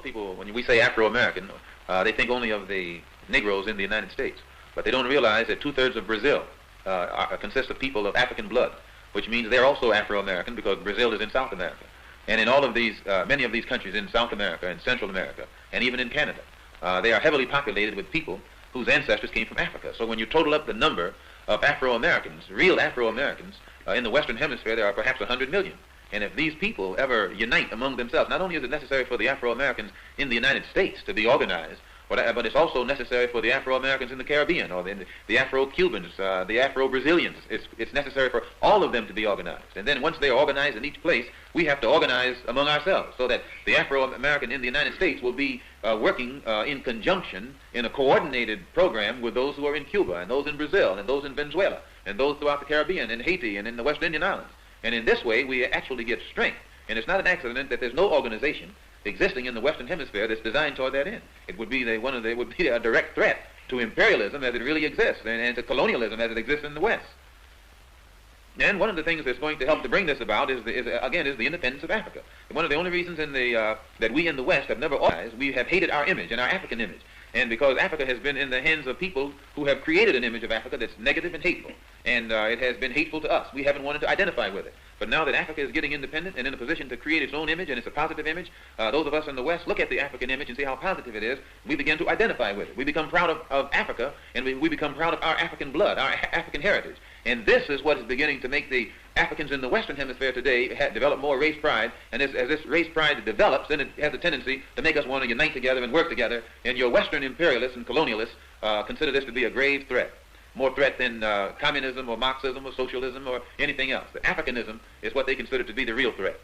People, when we say Afro-American, they think only of the Negroes in the United States, but they don't realize that two-thirds of Brazil consists of people of African blood, which means they're also Afro-American because Brazil is in South America. And in all of these, many of these countries in South America and Central America, and even in Canada, they are heavily populated with people whose ancestors came from Africa. So when you total up the number of Afro-Americans, real Afro-Americans, in the Western Hemisphere, there are perhaps 100 million. And if these people ever unite among themselves, not only is it necessary for the Afro-Americans in the United States to be organized, but it's also necessary for the Afro-Americans in the Caribbean, or the Afro-Cubans, the Afro-Brazilians. It's necessary for all of them to be organized. And then once they are organized in each place, we have to organize among ourselves so that the Afro-American in the United States will be working in conjunction in a coordinated program with those who are in Cuba, and those in Brazil, and those in Venezuela, and those throughout the Caribbean, and Haiti, and in the West Indian Islands. And in this way, we actually get strength. And it's not an accident that there's no organization existing in the Western Hemisphere that's designed toward that end. It would be a direct threat to imperialism as it really exists, and to colonialism as it exists in the West. And one of the things that's going to help to bring this about is the independence of Africa. And one of the only reasons that we in the West have never organized, we have hated our image and our African image. And because Africa has been in the hands of people who have created an image of Africa that's negative and hateful. And it has been hateful to us. We haven't wanted to identify with it. But now that Africa is getting independent and in a position to create its own image, and it's a positive image, those of us in the West look at the African image and see how positive it is. We begin to identify with it. We become proud of Africa, and we become proud of our African blood, our African heritage. And this is what is beginning to make the Africans in the Western Hemisphere today develop more race pride. And as this race pride develops, then it has a tendency to make us want to unite together and work together. And your Western imperialists and colonialists consider this to be a grave threat. More threat than communism or Marxism or socialism or anything else. The Africanism is what they consider to be the real threat.